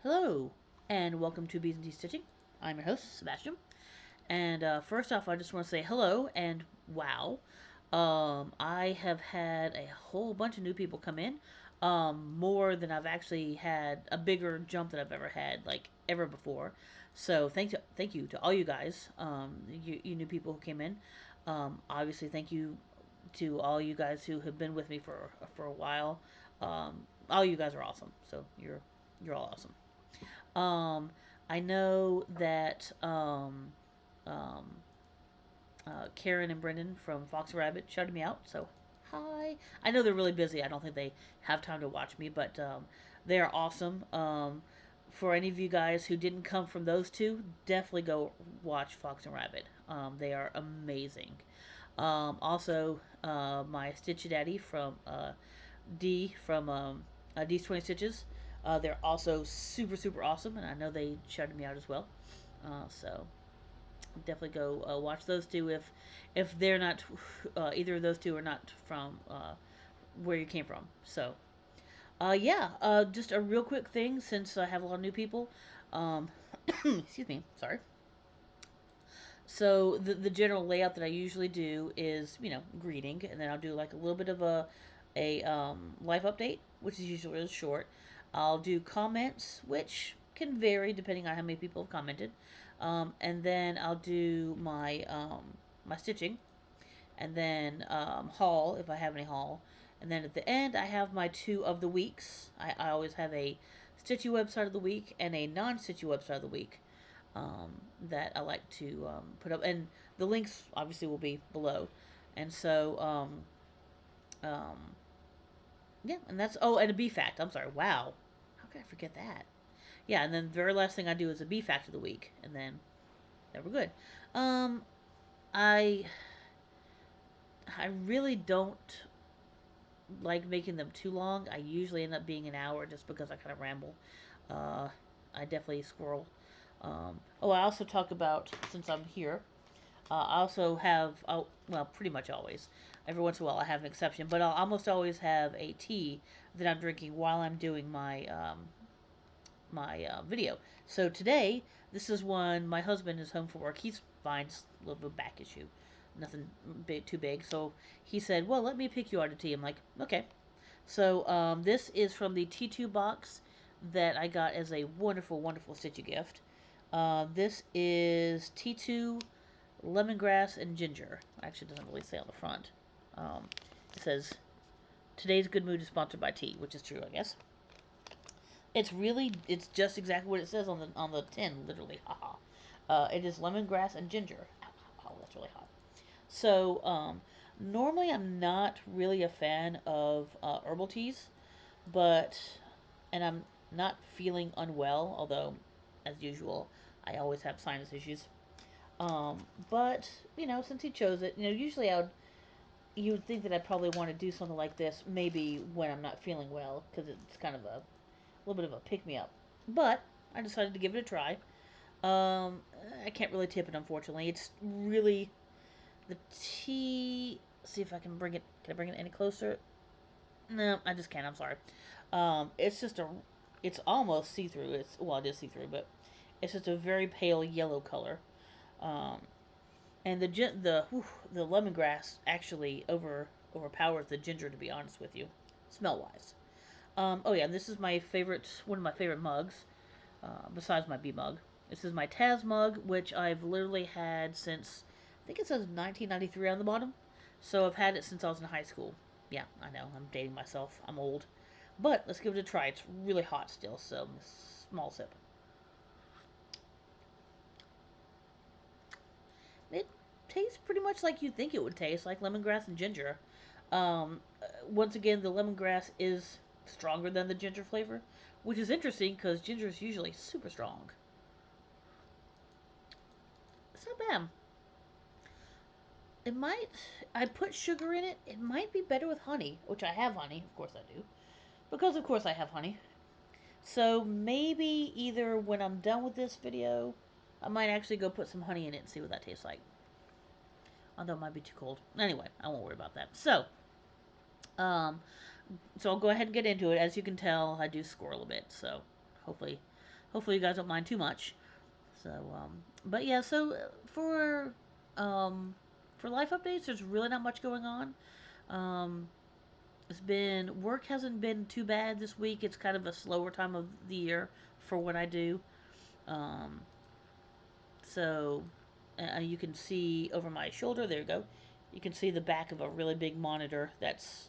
Hello, and welcome to Bees and Tea Stitching. I'm your host, Sebastian. And first off, I just want to say hello and wow. I have had a whole bunch of new people come in, more than I've actually had a bigger jump that I've ever had, like ever before. So thank you to all you guys, you new people who came in. Obviously, thank you to all you guys who have been with me for a while. All you guys are awesome. So you're all awesome. Um, I know that um, Karen and Brendan from Fox Rabbit shouted me out. So hi. I know they're really busy. I don't think they have time to watch me, but they are awesome. For any of you guys who didn't come from those two, definitely go watch Fox and Rabbit. They are amazing. Also, my Stitch Daddy from D from D's 20 Stitches. They're also super awesome, and I know they shouted me out as well. So definitely go watch those two if they're not either of those two are not from where you came from. So yeah, just a real quick thing since I have a lot of new people. Um, excuse me, sorry. So the general layout that I usually do is greeting, and then I'll do like a little bit of a life update, which is usually really short. I'll do comments, which can vary depending on how many people have commented, and then I'll do my stitching, and then haul if I have any haul, and then at the end I have my two of the weeks. I always have a stitchy website of the week and a non-stitchy website of the week um, that I like to put up, and the links obviously will be below. And so, um, yeah, and that's and a B fact. I'm sorry. Wow, how could I forget that? Yeah, and then the very last thing I do is a B fact of the week, and then we're good. Um, I I really don't like making them too long. I usually end up being an hour just because I kind of ramble. Uh, I definitely squirrel. I also talk about since I'm here. I also have, well, pretty much always. Every once in a while, I have an exception, but I'll almost always have a tea that I'm drinking while I'm doing my video. So today, this is when my husband is home from work. He's fine, just a little bit of back issue, nothing big, too big. So he said, "Well, let me pick you out a tea." I'm like, "Okay." So this is from the T2 box that I got as a wonderful Stitchy gift. This is T2 lemongrass and ginger. Actually, doesn't really say on the front. Um, it says today's good mood is sponsored by tea, which is true, I guess. It's just exactly what it says on the tin, literally. Haha. It is lemongrass and ginger. Ow, that's really hot. So, normally I'm not really a fan of herbal teas, but and I'm not feeling unwell, although, as usual, I always have sinus issues. But since he chose it, usually you would think that I'd probably want to do something like this maybe when I'm not feeling well because it's kind of a little bit of a pick me up. But I decided to give it a try. Um, I can't really tip it, unfortunately. It's really the tea. See if I can bring it. Can I bring it any closer? No, I just can't. I'm sorry. It's just a. It's almost see through. It is see through, but it's just a very pale yellow color. Um, and the lemongrass actually overpowers the ginger. To be honest with you, smell wise. Oh yeah, this is my favorite. One of my favorite mugs, besides my B mug. This is my Taz mug, which I've literally had since I think it says 1993 on the bottom. So I've had it since I was in high school. Yeah, I know I'm dating myself. I'm old, but let's give it a try. It's really hot still, so small sip. It tastes pretty much like you'd think it would taste, like lemongrass and ginger. Once again, the lemongrass is stronger than the ginger flavor, which is interesting because ginger is usually super strong. It's not bad. It might. I put sugar in it. It might be better with honey, which I have honey. Of course I do, because of course I have honey. So maybe either when I'm done with this video, I might actually go put some honey in it and see what that tastes like. Although it might be too cold. Anyway, I won't worry about that. Um, so I'll go ahead and get into it. As you can tell, I do squirrel a bit, so hopefully Hopefully, you guys don't mind too much. So, but yeah, so um, for life updates, there's really not much going on. Um, it's been work hasn't been too bad this week. It's kind of a slower time of the year for what I do. Um, so you can see over my shoulder. There you go. You can see the back of a really big monitor that's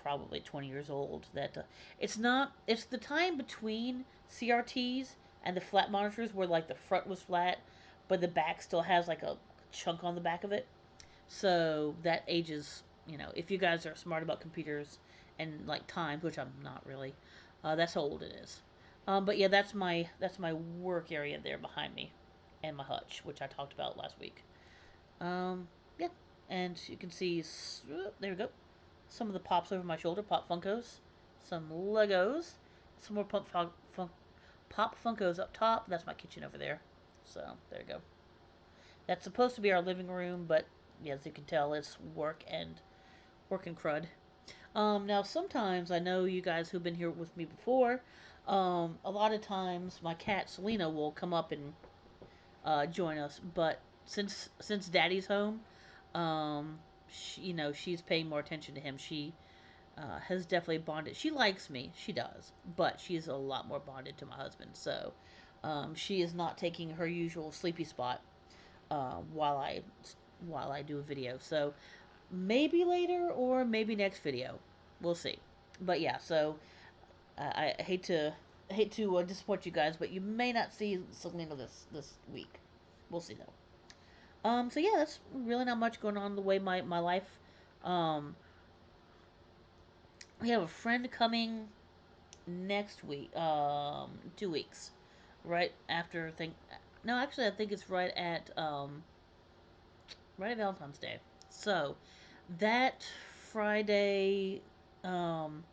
probably 20 years old. That it's not. It's the time between CRTs and the flat monitors where like the front was flat, but the back still has like a chunk on the back of it. So that ages. You know, if you guys are smart about computers and like times, which I'm not really, that's how old it is. But yeah, that's my work area there behind me, and my hutch, which I talked about last week. Yeah, and you can see there we go. Some of the pops over my shoulder, pop Funkos, some Legos, some more pop Funkos up top. That's my kitchen over there. So there you go. That's supposed to be our living room, but yeah, as you can tell, it's work and crud. Now sometimes I know you guys who've been here with me before. A lot of times my cat Selena will come up and join us, but since Daddy's home, she's paying more attention to him. She has definitely bonded. She likes me, she does, but she's a lot more bonded to my husband. So she is not taking her usual sleepy spot uh, while I while I do a video. So maybe later or maybe next video, we'll see. But yeah, so I hate to disappoint you guys, but you may not see Selena this week. We'll see though. So yeah, that's really not much going on the way my life. Um, we have a friend coming next week. 2 weeks, right after think. No, actually, I think it's right at Valentine's Day. So that Friday, um,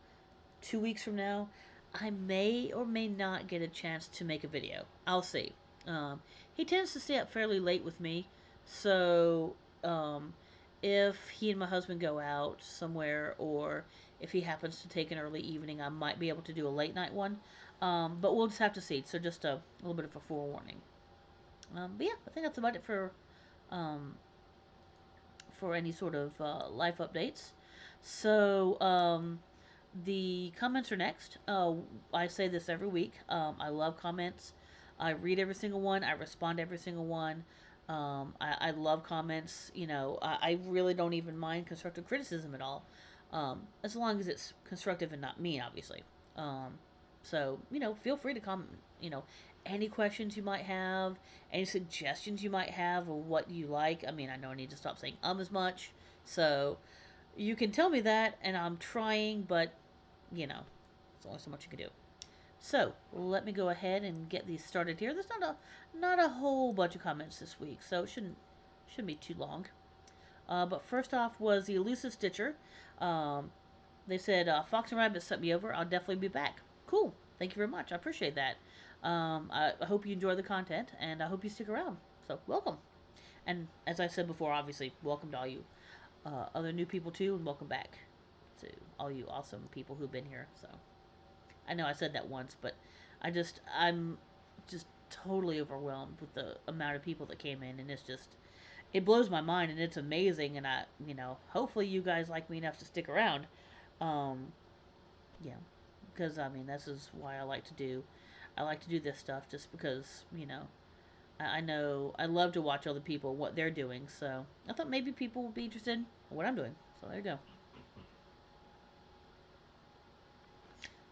2 weeks from now, I may or may not get a chance to make a video. I'll see. Um, he tends to stay up fairly late with me, so um, if he and my husband go out somewhere, or if he happens to take an early evening, I might be able to do a late night one. But we'll just have to see. So just a little bit of a forewarning. But yeah, I think that's about it um, for any sort of life updates. So the comments are next. I say this every week. I love comments. I read every single one. I respond to every single one. I love comments. I really don't even mind constructive criticism at all, as long as it's constructive and not mean, obviously. Um, so feel free to comment. Any questions you might have, any suggestions you might have, or what you like. I mean, I know I need to stop saying as much. So you can tell me that, and I'm trying, but there's only so much you can do. So let me go ahead and get these started here. There's not a whole bunch of comments this week, so it shouldn't be too long. But first off was the elusive Stitcher. Um, they said Fox and Rabbit sent me over. I'll definitely be back. Cool. Thank you very much. I appreciate that. I hope you enjoy the content, and I hope you stick around. So welcome. And as I said before, obviously, welcome to all you other new people too, and welcome back to all you awesome people who've been here. So I know I said that once, but I'm just totally overwhelmed with the amount of people that came in, and it blows my mind, and it's amazing. And hopefully you guys like me enough to stick around. Um, yeah, because I mean, this is why I like to do this stuff, just because I know I love to watch other people what they're doing. So I thought maybe people would be interested in what I'm doing. So there you go.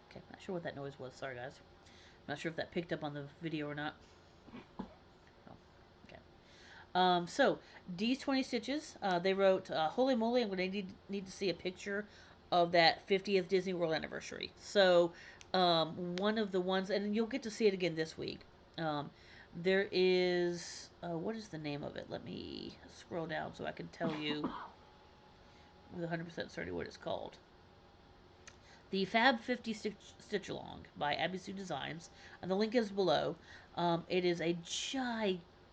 Okay, not sure what that noise was. Sorry, guys. Not sure if that picked up on the video or not. Oh, okay. So D's 20 Stitches. They wrote, "Holy moly! I'm going to need to see a picture of that 50th Disney World anniversary." So one of the ones, and you'll get to see it again this week. Um, there is what is the name of it? Let me scroll down so I can tell you with 100% certainty what it's called. The Fab 50 Stitch Along by Abby Sue Designs, and the link is below. It is a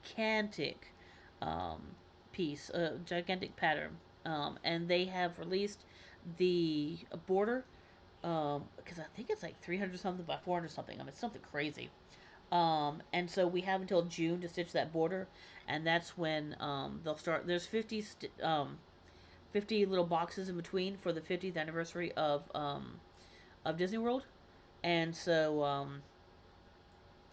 gigantic um, piece, a gigantic pattern, and they have released the border because I think it's like 300 something by 400 something. I mean, it's something crazy. And so we have until June to stitch that border, and that's when they'll start. There's 50 little boxes in between for the 50th anniversary of Disney World, and so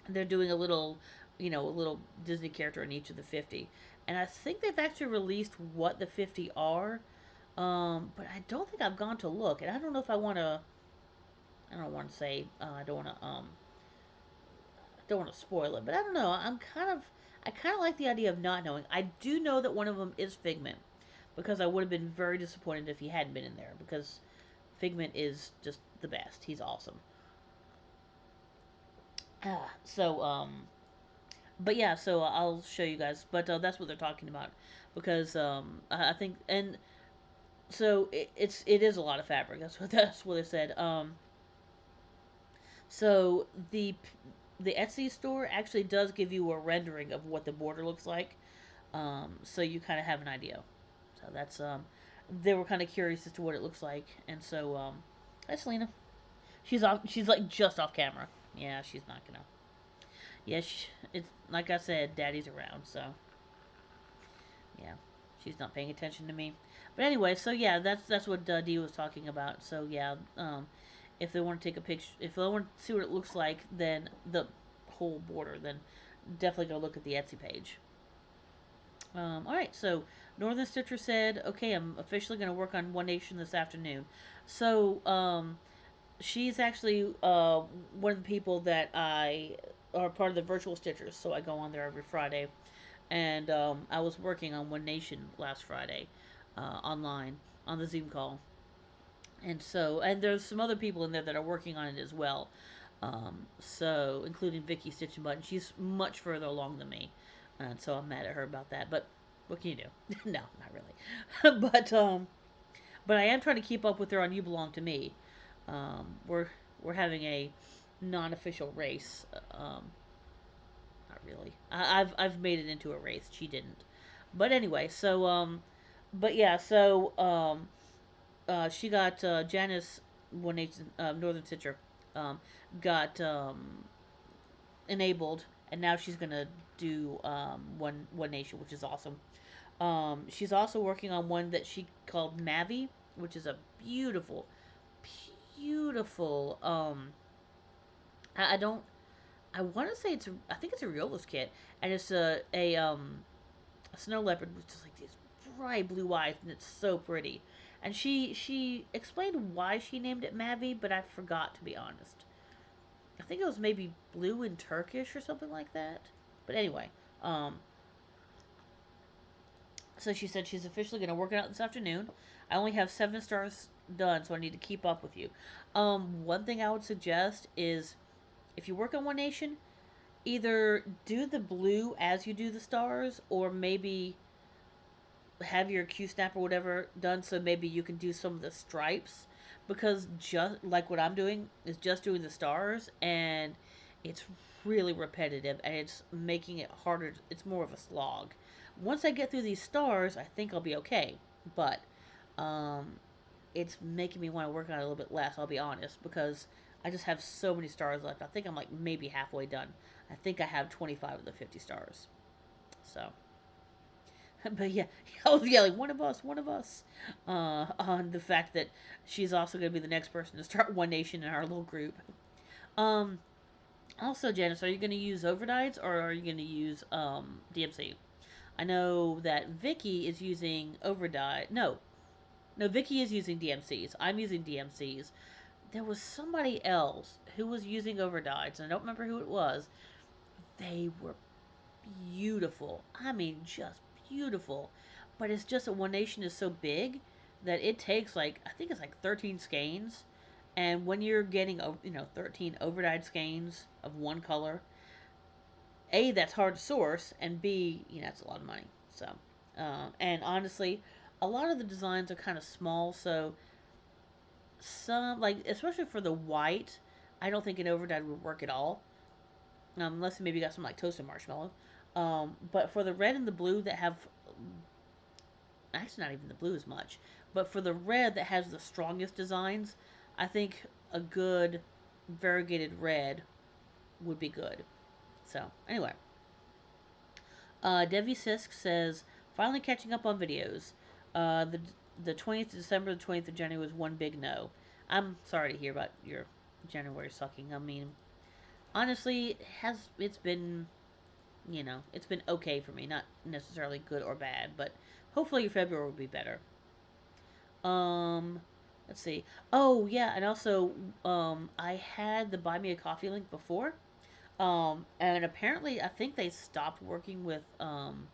they're doing a little, a little Disney character in each of the 50. And I think they've actually released what the 50 are, but I don't think I've gone to look, and I don't know if I want to. I don't want to say I don't want to spoil it, but I don't know. I kind of like the idea of not knowing. I do know that one of them is Figment, because I would have been very disappointed if he hadn't been in there, because Figment is just the best. He's awesome. So but yeah, so I'll show you guys. But that's what they're talking about, because I think, and so it is a lot of fabric. That's what they said. So the Etsy store actually does give you a rendering of what the border looks like, so you kind of have an idea. So that's they were kind of curious as to what it looks like, and so that's Lena. She's off. She's like just off camera. Yeah, she's not gonna. Yeah, it's like I said, Daddy's around, so yeah, she's not paying attention to me. But anyway, so yeah, that's what Dee was talking about. So yeah, if they want to take a picture, if they want to see what it looks like, then the whole border, then definitely go look at the Etsy page. All right, so Northern Stitcher said, "Okay, I'm officially going to work on One Nation this afternoon." So she's actually one of the people that I are part of the virtual Stitchers. So I go on there every Friday, and I was working on One Nation last Friday online on the Zoom call, and there's some other people in there that are working on it as well. So including Vicky Stitch and Button, she's much further along than me, and so I'm mad at her about that. But what can you do? No, not really. But I am trying to keep up with her on You Belong to Me. We're having a non-official race. Not really. I've made it into a race. She didn't. But anyway, but yeah, she got Janice One Nation Northern Stitcher um, got enabled, and now she's gonna do One Nation, which is awesome. She's also working on one that she called Mavi, which is a beautiful, beautiful. I don't. I want to say I think it's a Riola's kit, and it's a snow leopard with just like these bright blue eyes, and it's so pretty. And she explained why she named it Mavi, but I forgot, to be honest. I think it was maybe blue in Turkish or something like that. But anyway, um, so she said she's officially going to work it out this afternoon. I only have 7 stars done, so I need to keep up with you. One thing I would suggest is if you work on One Nation, either do the blue as you do the stars, or maybe have your Q snap or whatever done so maybe you can do some of the stripes, because just like what I'm doing is just doing the stars, and it's really repetitive, and it's making it harder. It's more of a slog. Once I get through these stars, I think I'll be okay, but um it's making me want to work on it a little bit less, I'll be honest, because I just have so many stars left. I think I'm like maybe halfway done. I think I have 25 of the 50 stars. So but yeah, I was yelling, one of us, on the fact that she's also going to be the next person to start One Nation in our little group. Um, Also, Janice, are you going to use overdies, or are you going to use DMC? I know that Vicky is using overdye. No, Vicky is using DMCs. I'm using DMCs. There was somebody else who was using overdyes, and I don't remember who it was. They were beautiful. I mean, just beautiful. But it's just that One Nation is so big that it takes like I think it's like 13 skeins, and when you're getting 13 overdyed skeins of one color, a that's hard to source, and b that's a lot of money. So, and honestly, a lot of the designs are kind of small, so some like especially for the white, I don't think an overdyed would work at all. Unless maybe you got some like toasted marshmallow. But for the red and the blue that have actually not even the blue as much, but for the red that has the strongest designs, I think a good variegated red would be good. So anyway, Devi Sisk says finally catching up on videos. The 20th of December, the 20th of January was one big no. I'm sorry to hear about your January sucking. I mean, honestly, it's been, it's been okay for me. Not necessarily good or bad, but hopefully your February will be better. Um, let's see. Oh yeah, and also I had the buy me a coffee link before. And apparently I think they stopped working um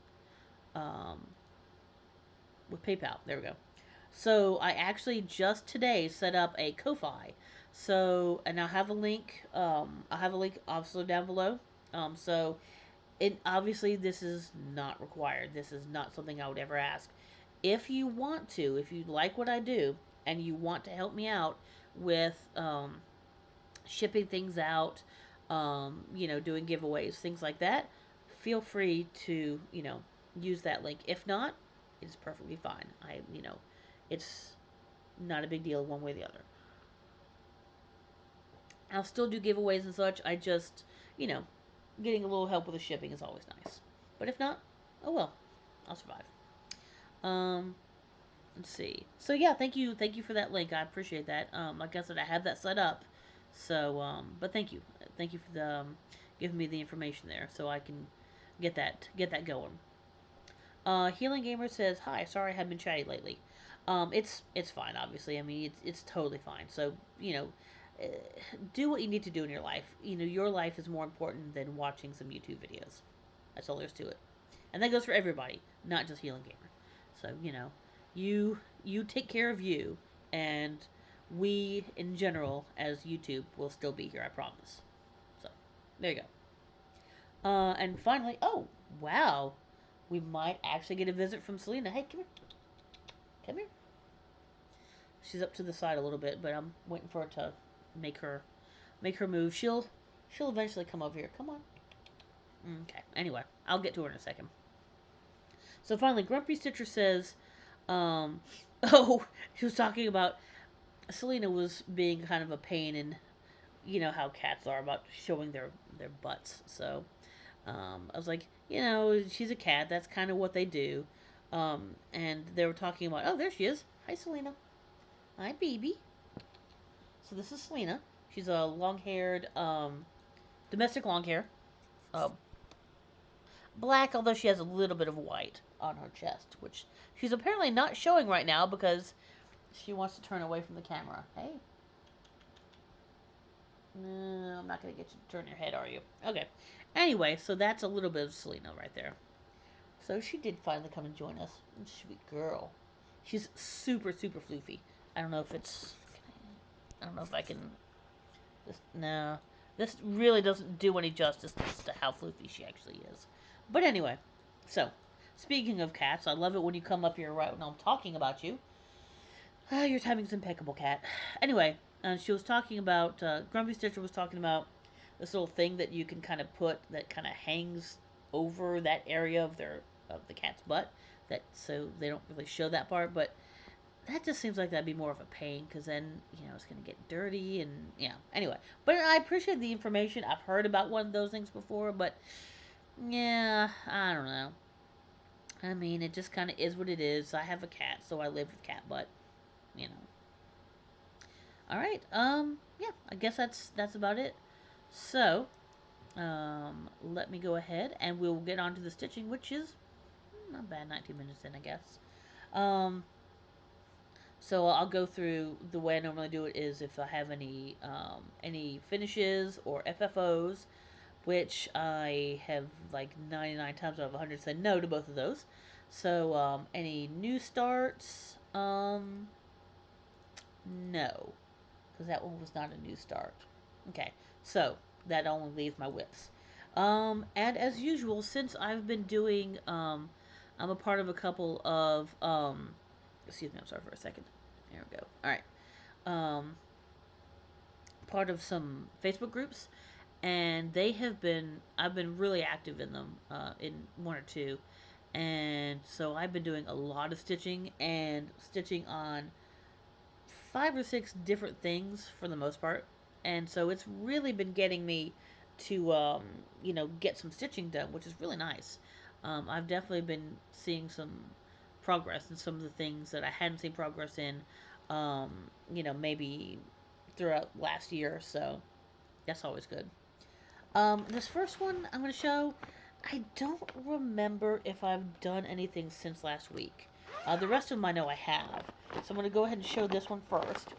with PayPal. There we go. So I actually just today set up a Ko-fi. So and I'll have a link. I'll have a link also down below. So it obviously this is not required. This is not something I would ever ask. If you want to, if you like what I do, and you want to help me out with shipping things out, doing giveaways, things like that, feel free to use that link. If not, it's perfectly fine. It's not a big deal one way or the other. I'll still do giveaways and such. I just, you know, getting a little help with the shipping is always nice. But if not, oh well, I'll survive. Um, let's see. So yeah, thank you for that link. I appreciate that. Like I said, I have that set up. So, but thank you for the giving me the information there, so I can get that going. Healing Gamer says, "Hi, sorry I haven't been chatty lately. It's fine. Obviously, I mean it's totally fine. So uh, do what you need to do in your life. Your life is more important than watching some YouTube videos. That's all there is to it, and that goes for everybody, not just Healing Gamer. So you take care of you, and we in general as YouTube will still be here. I promise. So there you go. And finally, oh wow, we might actually get a visit from Selena. Hey, come here, come here. She's up to the side a little bit, but I'm waiting for her to make her move. She'll eventually come over here. Come on. Okay. Anyway, I'll get to her in a second. So finally, Grumpy Stitcher says, oh, she was talking about Selena was being kind of a pain, and you know how cats are about showing their butts. So I was like, she's a cat. That's kind of what they do. And they were talking about, oh, there she is. Hi, Selena. Hi, baby. So this is Selena. She's a long-haired, domestic long hair. Um, Black, although she has a little bit of white on her chest, which she's apparently not showing right now because she wants to turn away from the camera. Hey. No, I'm not going to get you to turn your head, are you? Okay. Anyway, so that's a little bit of Selena right there. So she did finally come and join us. Sweet girl. She's super, super floofy. I don't know if it's. I don't know if I can. No. This really doesn't do any justice to how floofy she actually is. But anyway, so speaking of cats, I love it when you come up here right when I'm talking about you. Your timing's impeccable, cat. Anyway, she was talking about. Grumpy Stitcher was talking about this little thing that you can kind of put that kind of hangs over that area of the cat's butt. That so they don't really show that part, but that just seems like that'd be more of a pain because then it's gonna get dirty and yeah. Anyway, but I appreciate the information. I've heard about one of those things before, but yeah, I don't know. I mean, it just kind of is what it is. I have a cat, so I live with cat butt. You know. All right. Yeah. I guess that's about it. So, let me go ahead and we'll get on to the stitching, which is not bad. 19 minutes in, I guess. Um, So I'll go through the way I normally do it is if I have any finishes or FFOs, which I have like 99 times out of 100 said no to both of those. So any new starts, no, because that one was not a new start. Okay, so that only leaves my whips. And as usual, since I've been doing, I'm a part of a couple of, excuse me, I'm sorry for a second. There we go. All right. Um, part of some Facebook groups, and I've been really active in them, in one or two, and so I've been doing a lot of stitching and stitching on 5 or 6 different things for the most part, and so it's really been getting me to get some stitching done, which is really nice. I've definitely been seeing some progress in some of the things that I hadn't seen progress in, maybe throughout last year. So that's always good. This first one I'm going to show, I don't remember if I've done anything since last week. The rest of them I know I have. So I'm going to go ahead and show this one first.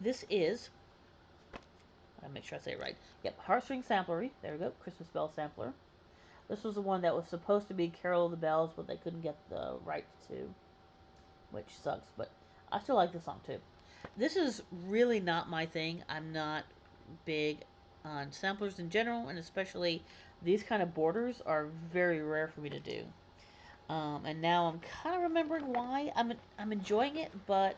This is, I'll make sure I say it right. Yep, Heartstring Samplery. There we go, Christmas Bell Sampler. This was the one that was supposed to be Carol of the Bells, but they couldn't get the rights to, which sucks, but I still like this song too. This is really not my thing. I'm not big on samplers in general, and especially these kind of borders are very rare for me to do. And now I'm kind of remembering why. I'm enjoying it, but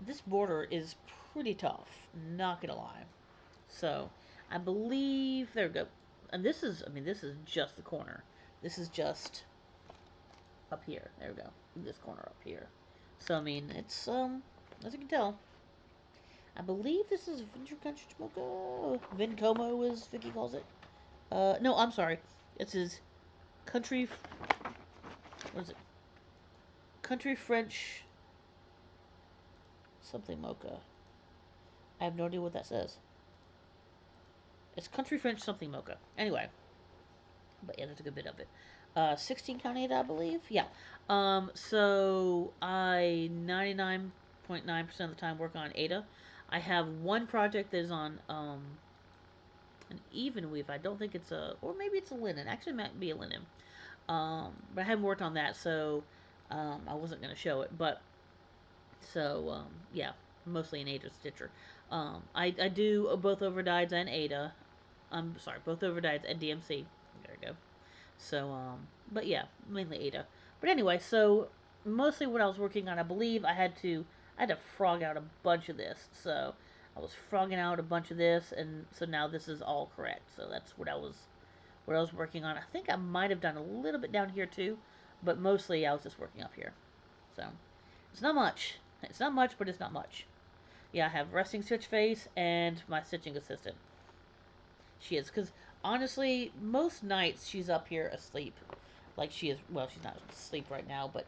this border is pretty tough. Not gonna lie. So I believe there we go. And this is just the corner. This is just up here. There we go. This corner up here. So it's as you can tell, I believe this is Vincomo, as Vicky calls it. No, I'm sorry. It's his country. What is it? Country French something mocha. I have no idea what that says. It's country French something mocha. Anyway, but yeah, there's a good bit of it. 16 count 8, I believe. Yeah. So I 99.9% of the time work on Ada. I have one project that is on an even weave. I don't think it's or maybe it's a linen. Actually, it might be a linen. But I haven't worked on that, so I wasn't going to show it. But so yeah, mostly an Ada stitcher. I do both overdyes and Ada. I'm sorry, both overdyes and DMC. There we go. So but yeah, mainly Ada. But anyway, so mostly what I was working on, I believe I had to frog out a bunch of this. So I was frogging out a bunch of this, and so now this is all correct. So that's what I was working on. I think I might have done a little bit down here too, but mostly I was just working up here. So it's not much. It's not much, but it's not much. Yeah, I have resting stitch face and my stitching assistant. She is, because honestly, most nights she's up here asleep. Like she is, well, she's not asleep right now, but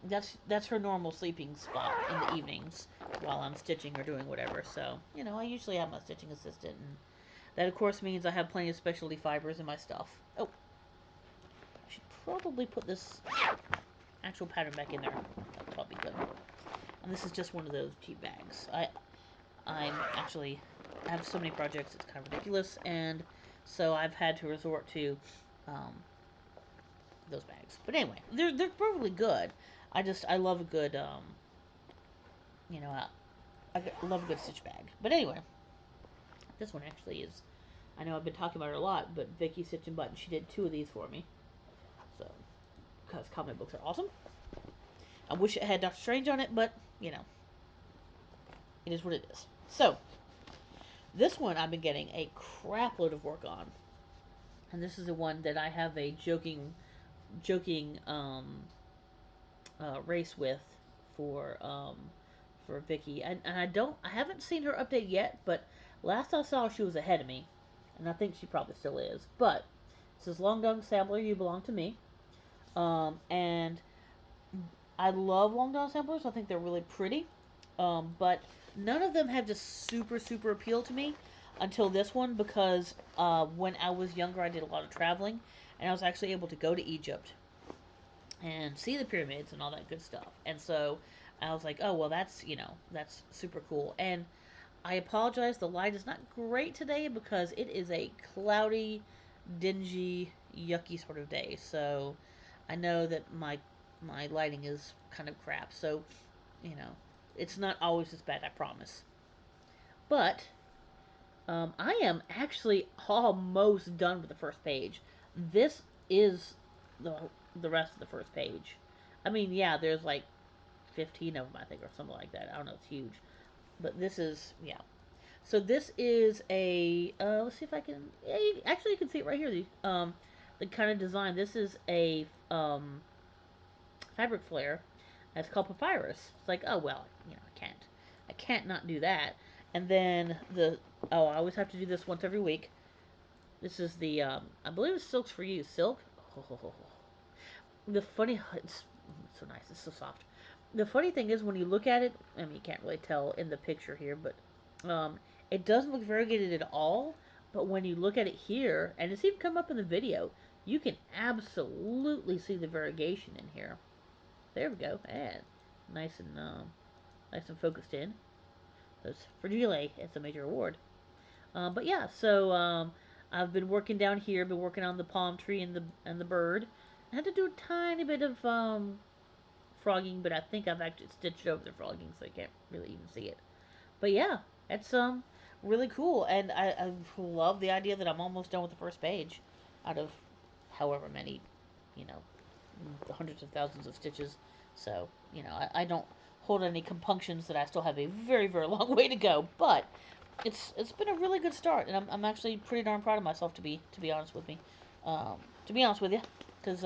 that's her normal sleeping spot in the evenings while I'm stitching or doing whatever. So I usually have my stitching assistant, and that of course means I have plenty of specialty fibers in my stuff. Oh, I should probably put this actual pattern back in there. That'll probably be good. And this is just one of those cheap bags. I'm actually I have so many projects, it's kind of ridiculous, and so I've had to resort to um, those bags. But anyway, they're perfectly good. I love a good you know I love a good stitch bag. But anyway, this one actually is. I know I've been talking about her a lot, but Vicky Stitch and Button, she did 2 of these for me. So because comic books are awesome. I wish it had Doctor Strange on it, but it is what it is. So this one I've been getting a crap load of work on, and this is the one that I have a joking race with for Vicky, and I haven't seen her update yet, but last I saw she was ahead of me, and I think she probably still is. But it says Long Dong Sampler, you belong to me, and I love Long Dong samplers. I think they're really pretty, but none of them have just super appeal to me until this one, because when I was younger I did a lot of traveling, and I was actually able to go to Egypt and see the pyramids and all that good stuff. And so I was like, oh well, that's super cool. And I apologize, the light is not great today because it is a cloudy, dingy, yucky sort of day. So I know that my lighting is kind of crap. So you know, it's not always as bad, I promise. But I am actually almost done with the first page. This is the the rest of the first page. I mean, yeah, there's like 15 of them, I think, or something like that. I don't know, it's huge. But this is, yeah. So this is a, let's see if I can, yeah, actually you can see it right here, the kind of design. This is a fabric flare. It's called Papyrus. It's like, oh, well, I can't not do that. And then I always have to do this once every week. This is the I believe it's Silks for You. Silk. The funny, it's so nice. It's so soft. The funny thing is when you look at it, I mean you can't really tell in the picture here, but it doesn't look variegated at all. But when you look at it here, and it's even come up in the video, you can absolutely see the variegation in here. There we go. And nice and focused in. That's for delay. It's a major award. But yeah, so I've been working down here. Been working on the palm tree and the bird. I had to do a tiny bit of frogging, but I think I've actually stitched over the frogging, so I can't really even see it. But yeah, it's really cool, and I love the idea that I'm almost done with the first page, out of however many, you know, hundreds of thousands of stitches. So I don't hold any compunctions that I still have a very very long way to go, but it's been a really good start, and I'm actually pretty darn proud of myself to be honest with me, to be honest with you, because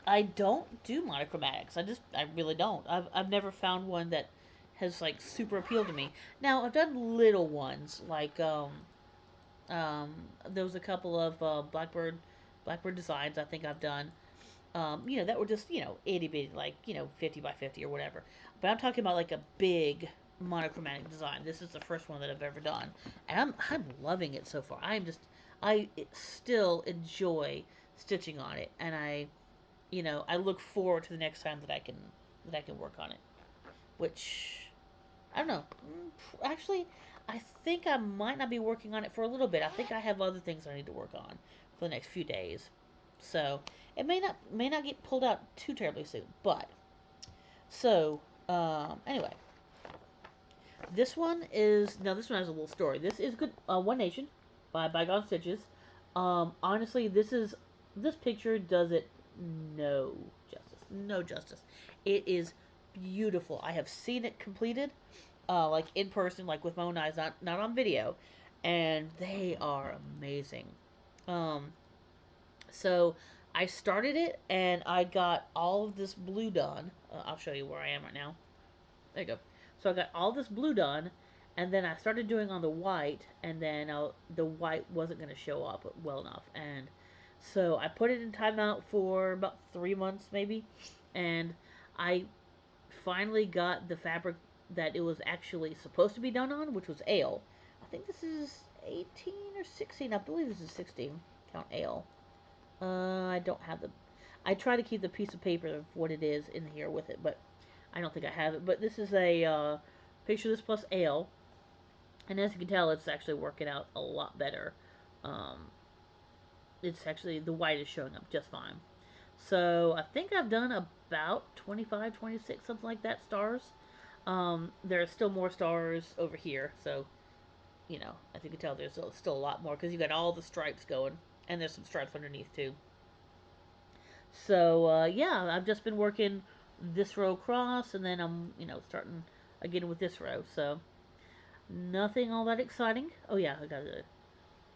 I don't do monochromatics. I really don't. I've never found one that has like super appealed to me. Now I've done little ones like um there was a couple of Blackbird designs I think I've done. That were just itty bitty, like 50 by 50 or whatever. But I'm talking about like a big monochromatic design. This is the first one that I've ever done, and I'm loving it so far. I still enjoy stitching on it, and I look forward to the next time that I can work on it. Which I don't know. Actually, I think I might not be working on it for a little bit. I think I have other things I need to work on for the next few days. So it may not get pulled out too terribly soon. But so anyway, this one has a little story. This is good. One Nation by Bygone Stitches. Honestly, this picture does it no justice. No justice. It is beautiful. I have seen it completed, like in person, like with my own eyes, not on video, and they are amazing. Um, so I started it and I got all of this blue done. I'll show you where I am right now. There you go. So I got all this blue done, and then I started doing on the white, and then the white wasn't going to show up well enough, and so I put it in timeout for about 3 months maybe, and I finally got the fabric that it was actually supposed to be done on, which was ale. I think this is 18 or 16. I believe this is 16. Count ale. I don't have the. I try to keep the piece of paper of what it is in here with it, but I don't think I have it. But this is a picture of this plus ale, and as you can tell, it's actually working out a lot better. Um, it's actually the white is showing up just fine. So I think I've done about 25, 26, something like that stars. There are still more stars over here, so as you can tell, there's still a lot more because you got all the stripes going, and there's some stripes underneath too. So yeah, I've just been working this row across, and then I'm starting again with this row. So nothing all that exciting. Oh yeah, I got a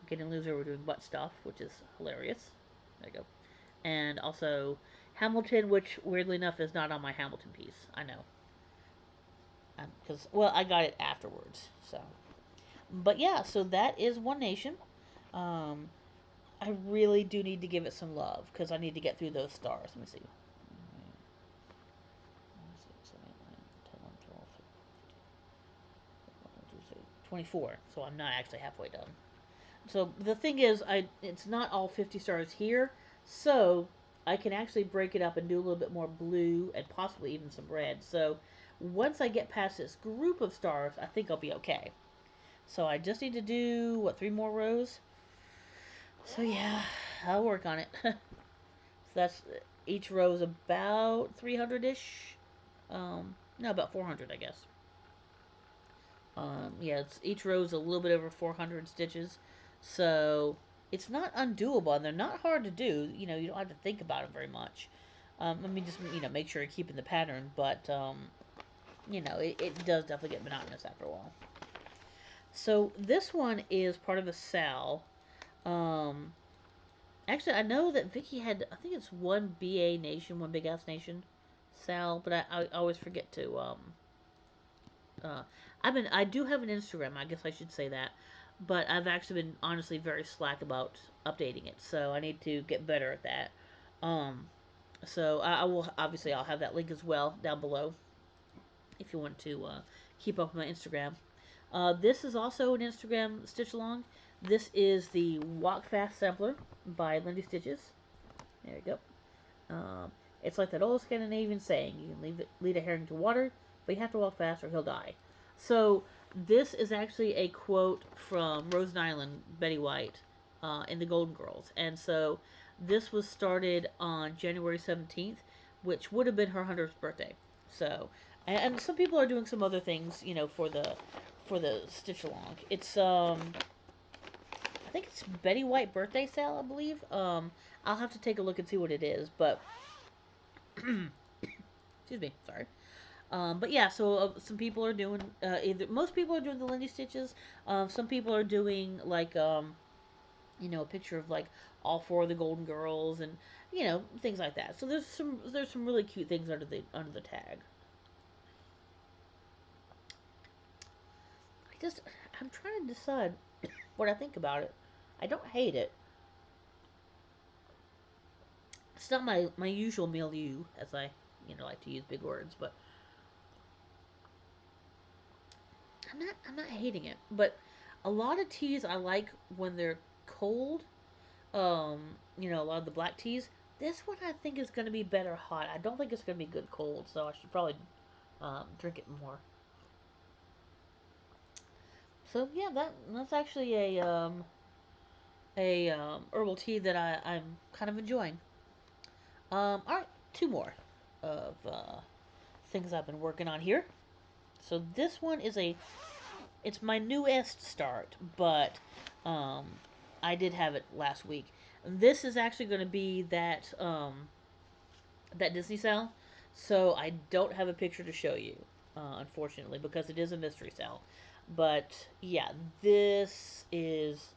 getting loser. We're doing butt stuff, which is hilarious. There you go. And also Hamilton, which weirdly enough is not on my Hamilton piece. I know, because well, I got it afterwards. So, but yeah, so that is One Nation. Um, I really do need to give it some love because I need to get through those stars. Let me see. 24, so I'm not actually halfway done. So the thing is, it's not all 50 stars here, so I can actually break it up and do a little bit more blue and possibly even some red. So once I get past this group of stars, I think I'll be okay. So I just need to do, what, 3 more rows? So yeah, I'll work on it. So that's, each row is about 300-ish. No, about 400, I guess. Yeah, each row is a little bit over 400 stitches, so it's not undoable, and they're not hard to do. You don't have to think about them very much. I mean, just make sure you're keeping the pattern, but it does definitely get monotonous after a while. So this one is part of a Sal. Um, Actually, I know that Vicky had. I think it's one BA Nation, one Big Ass Nation, Sal, but I always forget to uh, I do have an Instagram. I guess I should say that, but I've actually been honestly very slack about updating it, so I need to get better at that. Um, so I will obviously I'll have that link as well down below if you want to keep up with my Instagram. This is also an Instagram stitch along. This is the Walk Fast sampler by Lindy Stitches. There you go. Um, it's like that old Scandinavian saying: you can lead a herring to water, but you have to walk fast or he'll die. So this is actually a quote from Rose Nyland, Betty White, in The Golden Girls, and so this was started on January 17th, which would have been her 100th birthday. So, and some people are doing some other things, for the stitch along. It's I think it's Betty White birthday sale, I believe. I'll have to take a look and see what it is, but excuse me, sorry. But yeah, so some people are doing either most people are doing the Lindy stitches. Some people are doing like a picture of like all four of the Golden Girls and things like that. So there's some really cute things under the tag. I just I'm trying to decide what I think about it. I don't hate it. It's not my usual milieu, as I like to use big words, but I'm not hating it. But a lot of teas I like when they're cold. A lot of the black teas. This one I think is going to be better hot. I don't think it's going to be good cold, so I should probably drink it more. So yeah, that's actually a herbal tea that I'm kind of enjoying. All right, two more of things I've been working on here. So this one is it's my newest start, but um, I did have it last week. This is actually going to be that Disney cell, so I don't have a picture to show you, unfortunately, because it is a mystery cell. But yeah, this is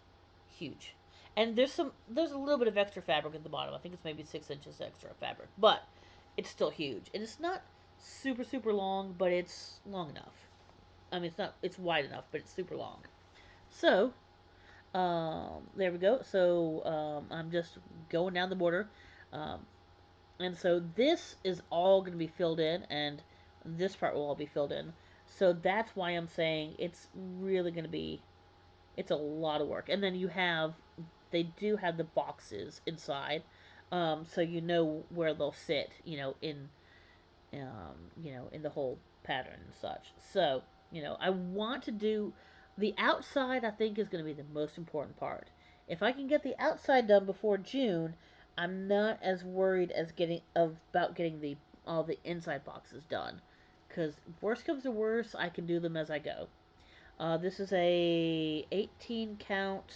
huge, and there's a little bit of extra fabric at the bottom. I think it's maybe 6 inches extra fabric, but it's still huge, and it's not super super long, but it's long enough. I mean, it's wide enough, but it's super long. So there we go. So I'm just going down the border. Um, and so this is all going to be filled in, and this part will all be filled in. So that's why I'm saying it's really going to be, it's a lot of work. And then they do have the boxes inside, so you know where they'll sit, in the whole pattern and such. So, I want to do the outside, I think, is going to be the most important part. If I can get the outside done before June, I'm not as worried as about getting the all the inside boxes done. Because worst comes to worst, I can do them as I go. This is a 18 count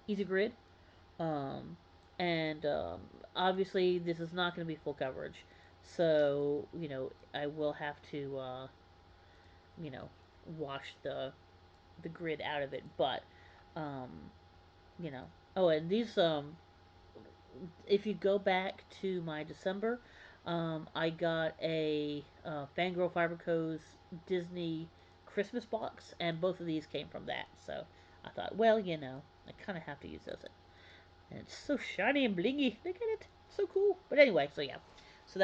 easy grid. Um, and obviously, this is not going to be full coverage. So, I will have to, you know, wash the grid out of it. But, um, you know, oh, and these, if you go back to my December, I got a Fangirl Fiber Co's Disney Christmas box, and both of these came from that. So I thought, well, I kind of have to use those. And it's so shiny and blingy. Look at it. So cool. But anyway, so yeah. So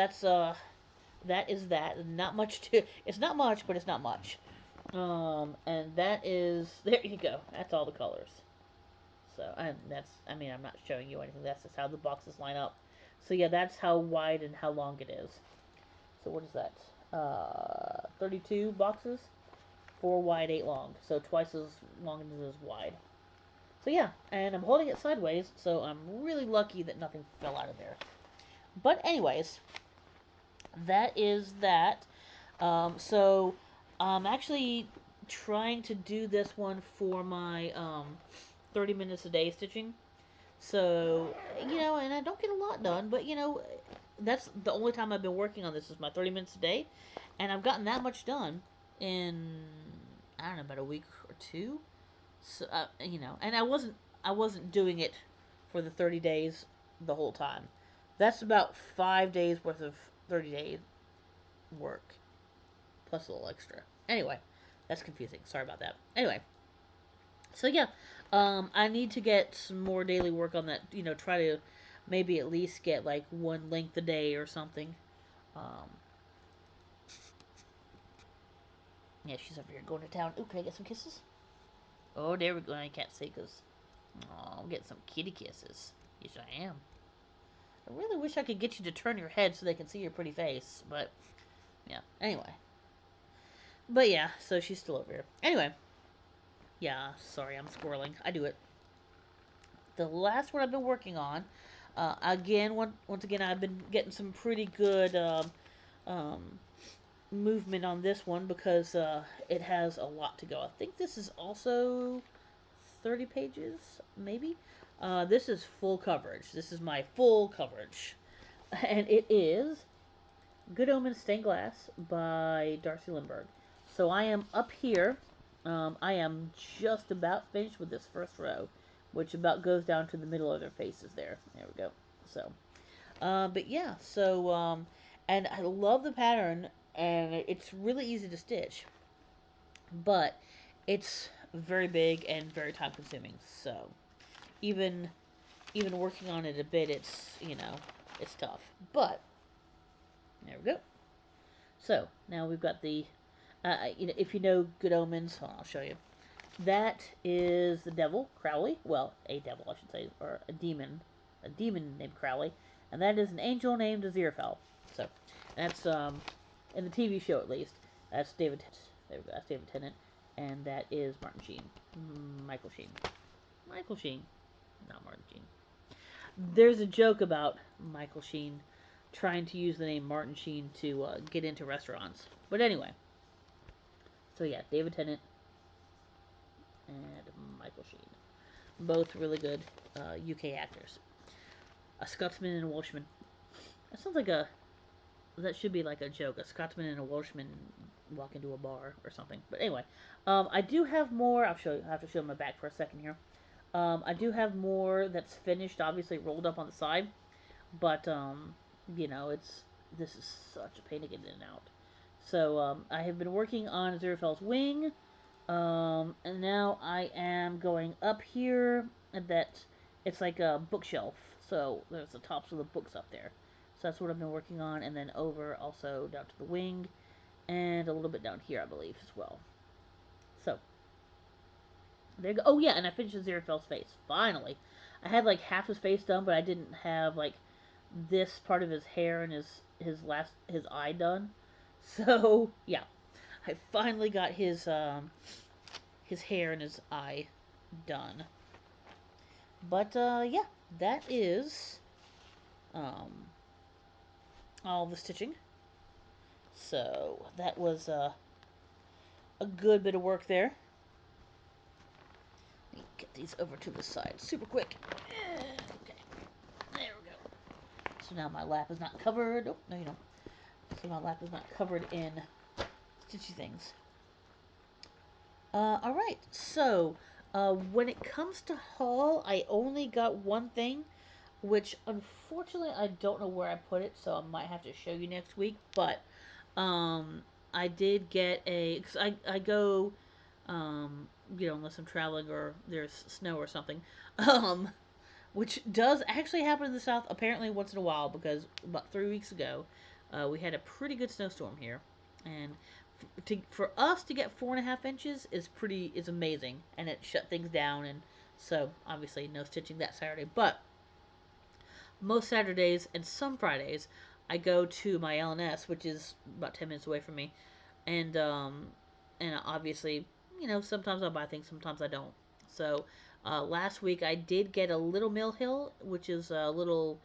that is that. Not much to it's not much, but it's not much. And that is there you go. That's all the colors. So I mean I'm not showing you anything. That's just how the boxes line up. So yeah, that's how wide and how long it is. So what is that? 32 boxes, 4 wide, 8 long. So twice as long as wide. So yeah, and I'm holding it sideways, so I'm really lucky that nothing fell out of there. But anyways, that is that. So I'm actually trying to do this one for my 30 minutes a day stitching. So, and I don't get a lot done, but that's the only time I've been working on this is my 30 minutes a day, and I've gotten that much done in I don't know about a week or two. So and I wasn't doing it for the 30 days the whole time. That's about 5 days worth of 30 day work plus a little extra. Anyway, That's confusing. Sorry about that. Anyway, so yeah, I need to get some more daily work on that. You know, try to maybe at least get like one length a day or something. Um, yeah, she's over here going to town. Ooh, can I get some kisses? Oh, there we go. I can't see because I'm getting some kitty kisses. Yes, I am. I really wish I could get you to turn your head so they can see your pretty face, but yeah. Anyway, but yeah, so she's still over here. Anyway, yeah. Sorry, I'm squirreling. I do it. The last one I've been working on, again, once again, I've been getting some pretty good um, movement on this one because it has a lot to go. I think this is also 30 pages, maybe. This is full coverage. This is my full coverage. And it is Good Omens Stained Glass by Darcy Lindbergh. So I am up here. I am just about finished with this first row, which about goes down to the middle of their faces there. There we go. So, but yeah, so, and I love the pattern, and it's really easy to stitch, but it's very big and very time consuming. So, even even working on it a bit, it's tough. But there we go. So now we've got the, if you know Good Omens, I'll show you. That is the devil, Crowley. Well, a devil, I should say, or a demon named Crowley, and that is an angel named Aziraphale. So that's in the TV show at least. That's David. There we go. That's David Tennant, and that is Martin Sheen, Michael Sheen, Michael Sheen, not Martin Sheen. There's a joke about Michael Sheen trying to use the name Martin Sheen to get into restaurants. But anyway, so yeah, David Tennant and Michael Sheen. Both really good UK actors. A Scotsman and a Welshman. That sounds like a. That should be like a joke. A Scotsman and a Welshman walk into a bar or something. But anyway, I do have more. I'll show you. I have to show my back for a second here. I do have more that's finished, obviously rolled up on the side. But it's this is such a pain to get in and out. So I have been working on Aziraphale's wing, and now I am going up here. That it's like a bookshelf. So there's the tops of the books up there. So that's what I've been working on, and then over also down to the wing, and a little bit down here, I believe, as well. So there you go. Oh yeah, and I finished Aziraphale's face finally. I had like half his face done, but I didn't have like this part of his hair and his eye done. So yeah, I finally got his hair and his eye done. But yeah, that is um, all the stitching. So that was a good bit of work there. Let me get these over to the side super quick. Okay, there we go. So now my lap is not covered. Oh, no, you don't. So my lap is not covered in stitchy things. All right. So, when it comes to haul, I only got one thing, which unfortunately I don't know where I put it, so I might have to show you next week. But, I did get cause I go, unless I'm traveling or there's snow or something, um, which does actually happen in the South apparently once in a while because about 3 weeks ago, we had a pretty good snowstorm here, and for us to get 4.5 inches is amazing, and it shut things down, and so obviously no stitching that Saturday, but most Saturdays and some Fridays I go to my LNS, which is about 10 minutes away from me, and obviously sometimes I buy things, sometimes I don't. So last week I did get a little Mill Hill, which is a little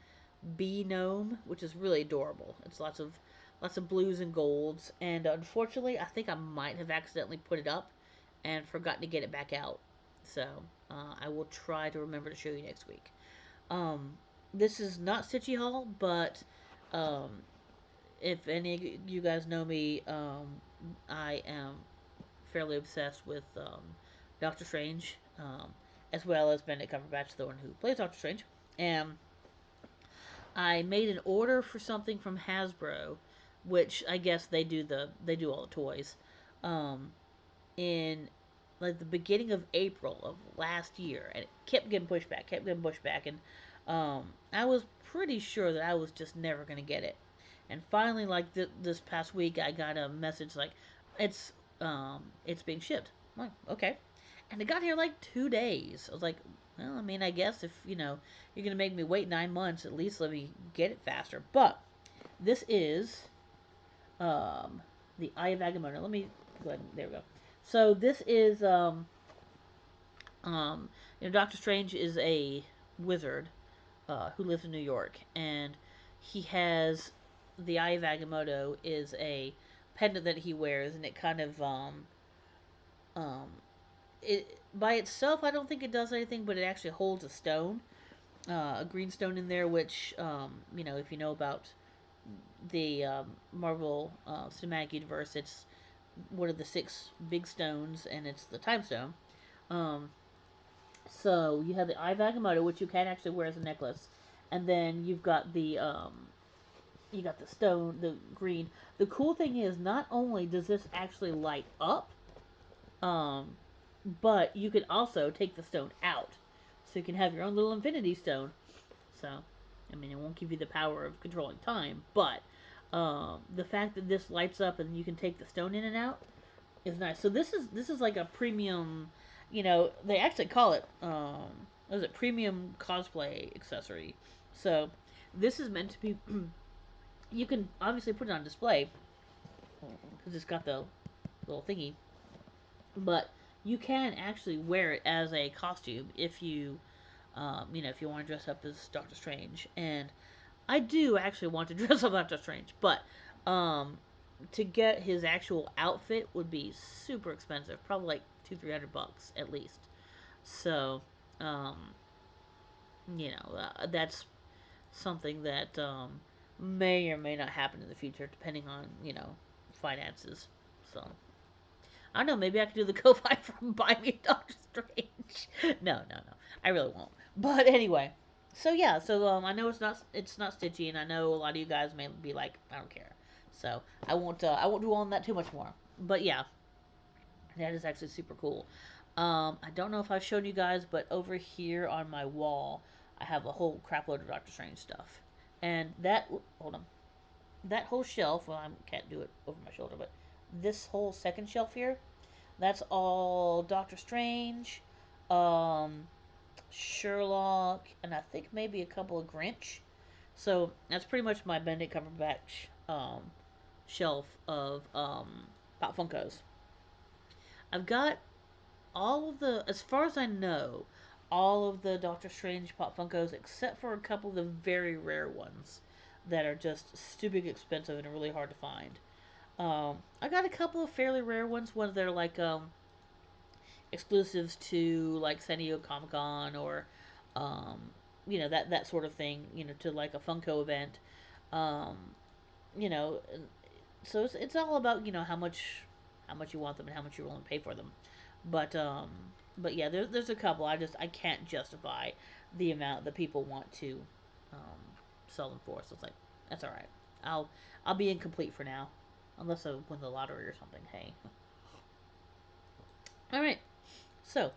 bee gnome, which is really adorable. It's lots of blues and golds, and unfortunately, I think I might have accidentally put it up and forgotten to get it back out. So I will try to remember to show you next week. Um, this is not Stitchy Haul, but um, if any of you guys know me, I am fairly obsessed with Doctor Strange, as well as Benedict Cumberbatch, the one who plays Doctor Strange. And I made an order for something from Hasbro, which I guess they do all the toys. Um, in like the beginning of April of last year, and it kept getting pushed back, kept getting pushed back, and I was pretty sure that I was just never gonna get it. And finally, like this past week, I got a message like it's it's being shipped. I'm like, okay, and it got here in like 2 days. I was like, well, I mean, I guess if you're gonna make me wait 9 months, at least let me get it faster. But this is um, the Eye of Agamotto. Let me go ahead. There we go. So this is um, Doctor Strange is a wizard who lives in New York, and he has the Eye of Agamotto is a pendant that he wears, and it kind of um, it by itself I don't think it does anything, but it actually holds a stone, a green stone in there, which if you know about the Marvel Cinematic Universe, it's one of the six big stones, and it's the Time Stone. Um, so you have the Eye of Agamotto, which you can actually wear as a necklace, and then you've got the you got the stone, the green. The cool thing is, not only does this actually light up, um, but you can also take the stone out, so you can have your own little Infinity Stone. So, I mean, it won't give you the power of controlling time, but the fact that this lights up and you can take the stone in and out is nice. So this is like a premium. They actually call it what is it, premium cosplay accessory. So this is meant to be. You can obviously put it on display because it's got the little thingy, but you can actually wear it as a costume if you want to dress up as Doctor Strange. And I do actually want to dress up Doctor Strange, but um, to get his actual outfit would be super expensive, probably like 200-300 bucks at least. So, um, that's something that may or may not happen in the future, depending on finances. So I don't know. Maybe I could do the Ko-fi from Buy Me a Doctor Strange. No, no, no. I really won't. But anyway, so yeah. So I know it's not stitchy, and I know a lot of you guys may be like, I don't care. So I won't do on that too much more. But yeah, that is actually super cool. I don't know if I've shown you guys, but over here on my wall, I have a whole crapload of Doctor Strange stuff, and hold on, that whole shelf. Well, I can't do it over my shoulder, but this whole second shelf here, that's all Doctor Strange, um, Sherlock, and I think maybe a couple of Grinch. So that's pretty much my Benedict Cumberbatch shelf of Pop Funkos. I've got all of the, as far as I know, all of the Doctor Strange Pop Funkos except for a couple of the very rare ones that are just stupid expensive and really hard to find. I got a couple of fairly rare ones that are like exclusives to like San Diego Comic Con or um, that sort of thing. To like a Funko event. Um, you know, so it's all about how much you want them and how much you're willing to pay for them. But yeah, there's a couple I can't justify the amount that people want to um, sell them for. So it's like that's all right. I'll be incomplete for now, unless I win the lottery or something. Hey, all right. So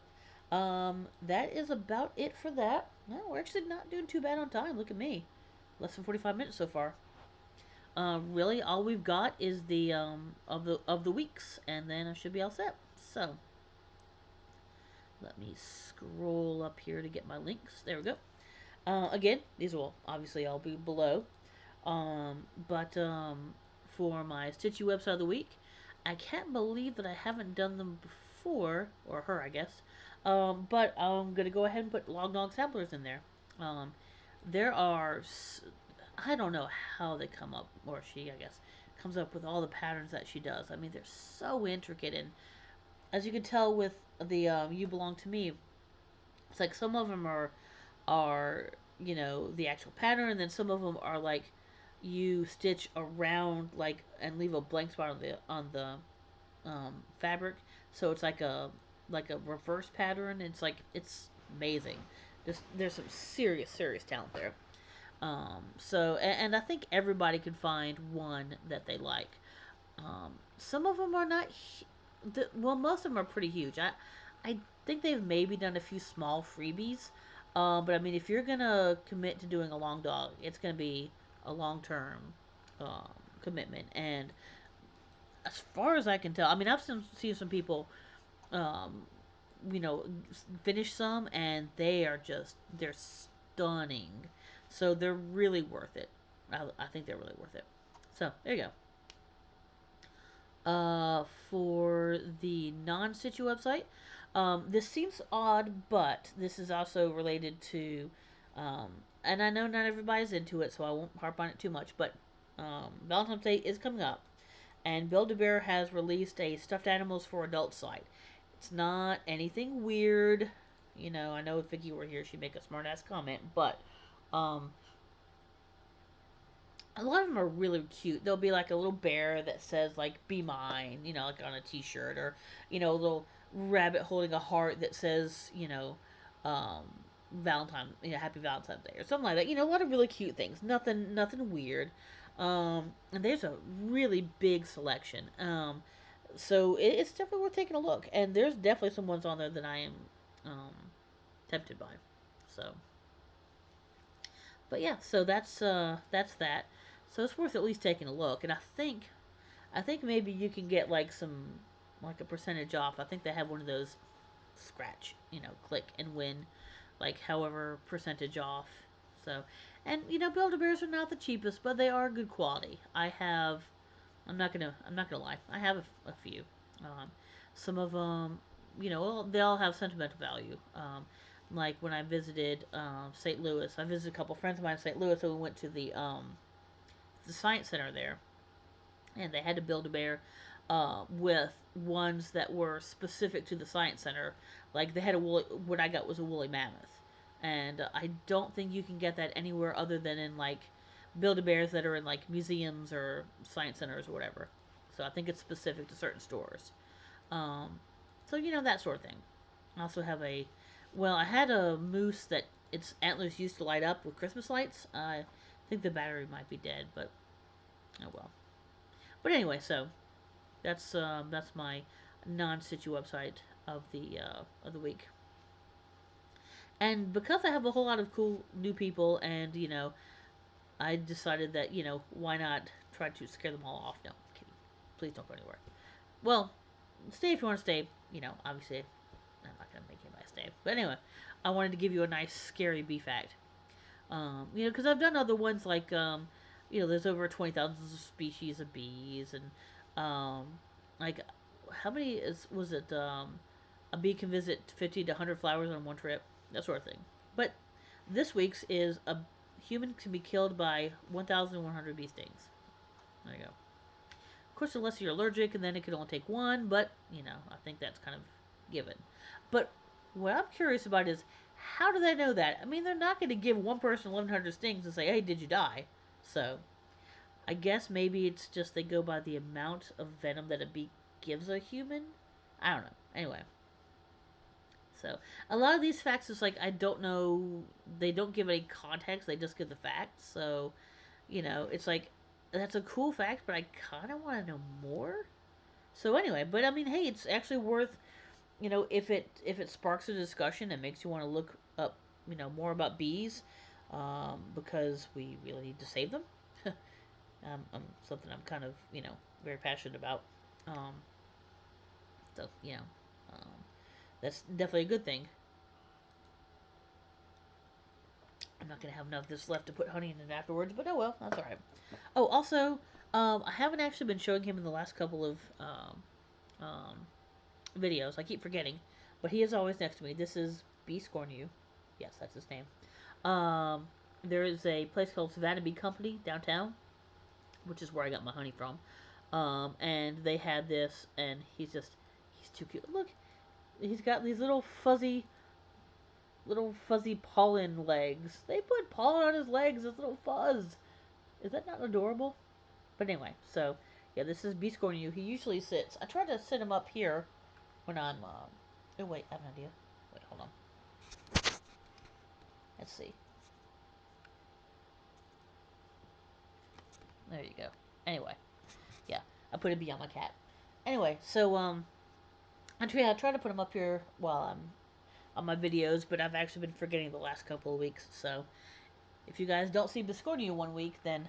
that is about it for that. No, we're actually not doing too bad on time. Look at me, less than 45 minutes so far. Really, all we've got is the of the weeks, and then I should be all set. So let me scroll up here to get my links. There we go. Again, these will obviously all be below. But for my Stitchy website of the week, I can't believe that I haven't done them before, or her, I guess. But I'm gonna go ahead and put Log Dog Samplers in there. Um, there are, I don't know how they come up, or she, I guess, comes up with all the patterns that she does. I mean, they're so intricate, and as you can tell with the "You Belong to Me," it's like some of them are the actual pattern, and then some of them are like you stitch around like and leave a blank spot on the fabric, so it's like a reverse pattern. It's amazing. There's some serious talent there. And I think everybody can find one that they like. Some of them are not. well, most of them are pretty huge. I think they've maybe done a few small freebies, but I mean, if you're gonna commit to doing a long dog, it's gonna be a long term um, commitment. And as far as I can tell, I mean, I've seen some people, um, you know, finish some, and they're stunning. So they're really worth it. I think they're really worth it. So there you go. For the non-situ website. This seems odd, but this is also related to, um, and I know not everybody's into it, so I won't harp on it too much. But Valentine's Day is coming up, and Build-A-Bear has released a stuffed animals for adults site. It's not anything weird. You know, I know if Vicky were here, she'd make a smart ass comment, but um, a lot of them are really cute. There'll be like a little bear that says like "Be mine," you know, like on a T-shirt, or a little rabbit holding a heart that says, um, Valentine, Happy Valentine's Day, or something like that. A lot of really cute things. Nothing weird. And there's a really big selection. So it's definitely worth taking a look. And there's definitely some ones on there that I am um, tempted by. So but yeah, so that's that. So it's worth at least taking a look. And I think maybe you can get like a percentage off. I think they have one of those scratch, click and win, like however percentage off. So, and Build A Bears are not the cheapest, but they are good quality. I'm not gonna lie. I have a few. Um, some of them, they all have sentimental value. Like when I visited St. Louis, I visited a couple friends of mine in St. Louis, so we went to the science center there, and they had to build a bear with ones that were specific to the science center. Like they had what I got was a woolly mammoth, and I don't think you can get that anywhere other than in like Build A Bears that are in like museums or science centers or whatever. So I think it's specific to certain stores. Um, so that sort of thing. I also have I had a moose that its antlers used to light up with Christmas lights. I think the battery might be dead, but oh well. But anyway, so that's my non-situ website of the week. And because I have a whole lot of cool new people, and I decided that why not try to scare them all off? No, I'm kidding. Please don't go anywhere. Well, stay if you want to stay. Obviously, I'm not gonna make anybody stay. But anyway, I wanted to give you a nice scary bee fact. Because I've done other ones like there's over 20,000 species of bees, and like how many was it? A bee can visit 50 to 100 flowers on one trip, that sort of thing. But this week's is a human can be killed by 1,100 bee stings. There you go. Of course, unless you're allergic, and then it could only take one. But I think that's kind of given. But what I'm curious about is how do they know that? I mean, they're not going to give one person 1,100 stings and say, "Hey, did you die?" So I guess maybe it's just they go by the amount of venom that a bee gives a human. I don't know. Anyway, so a lot of these facts is like I don't know. They don't give any context. They just give the facts. So it's like that's a cool fact, but I kind of want to know more. So anyway, but I mean, hey, it's actually worth if it sparks a discussion and makes you want to look up more about bees, because we really need to save them. Something I'm kind of very passionate about. Um, so um, that's definitely a good thing. I'm not gonna have enough of this left to put honey in it afterwards, but oh well, that's all right. Oh, also, I haven't actually been showing him in the last couple of um, videos. I keep forgetting, but he is always next to me. This is B Scornu. Yes, that's his name. Um, there is a place called Savannah Bee Company downtown, which is where I got my honey from. And they had this, and he's too cute. Look, he's got these little fuzzy pollen legs. They put pollen on his legs, his little fuzz. Is that not adorable? But anyway, so yeah, this is B Scornu. He usually sits. I try to sit him up here when I'm. Oh wait, I have an idea. Wait, hold on. Let's see. There you go. Anyway, yeah, I put a bee on my cat. Anyway, so I try to put them up here while I'm on my videos, but I've actually been forgetting the last couple of weeks. So if you guys don't see Biscornia one week, then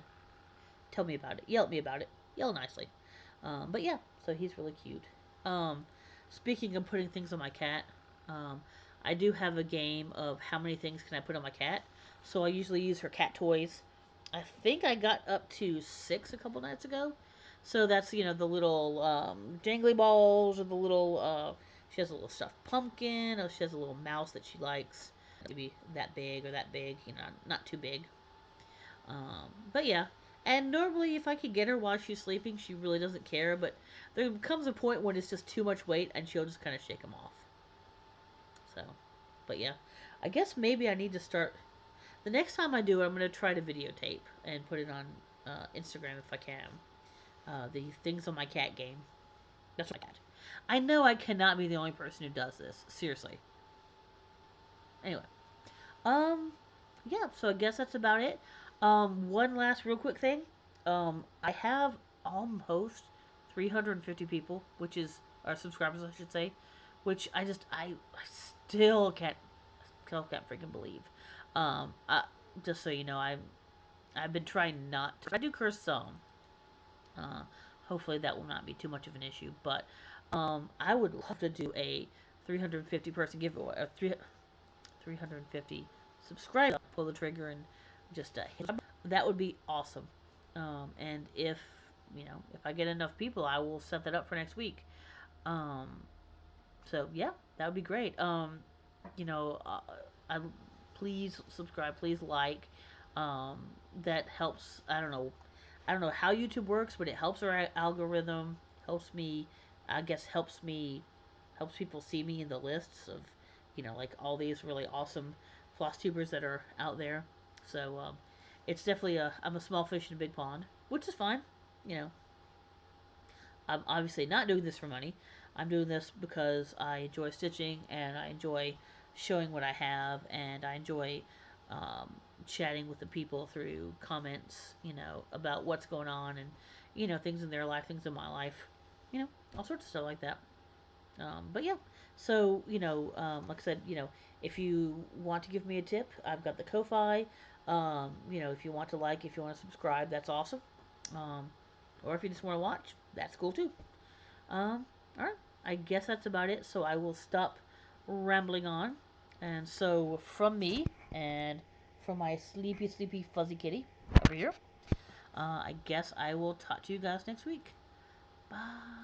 tell me about it. Yell at me about it. Yell nicely. But yeah, so he's really cute. Um, Speaking of putting things on my cat, um, I do have a game of how many things can I put on my cat. So I usually use her cat toys. I think I got up to 6 a couple nights ago. So that's the little jangly balls or the little. She has a little stuffed pumpkin. Or she has a little mouse that she likes. Maybe that big or that big. Not too big. But yeah, and normally if I could get her while she's sleeping, she really doesn't care. But there comes a point when it's just too much weight, and she'll just kind of shake them off. So, but yeah, I guess maybe I need to start. The next time I do it, I'm gonna try to videotape and put it on Instagram if I can. The things on my cat game. That's my cat. I know I cannot be the only person who does this. Seriously. Anyway, Um, yeah, so I guess that's about it. One last real quick thing. I have almost 350 people, which is our subscribers, I should say, which I still can't freaking believe. Just so you know, I've been trying not to. I do curse some. Uh, Hopefully that will not be too much of an issue, but I would love to do a 350 person giveaway, 350 subscribers, pull the trigger and just hit. That would be awesome. And if I get enough people, I will set that up for next week. Um, so yeah, that would be great. You know, uh, I please subscribe, please like. Um, that helps. I don't know how YouTube works, but it helps our algorithm. Helps me. I guess helps people see me in the lists of like all these really awesome floss tubers that are out there. So it's definitely I'm a small fish in a big pond, which is fine. You know, I'm obviously not doing this for money. I'm doing this because I enjoy stitching and I enjoy showing what I have and I enjoy um, chatting with the people through comments, about what's going on and, things in their life, things in my life, all sorts of stuff like that. But yeah, so, like I said, if you want to give me a tip, I've got the Ko-Fi. If you want to if you want to subscribe, that's awesome. Um, or if you just want to watch, that's cool too. All right, I guess that's about it. So I will stop rambling on. And so from me and from my sleepy, sleepy, fuzzy kitty over here, I guess I will talk to you guys next week. Bye.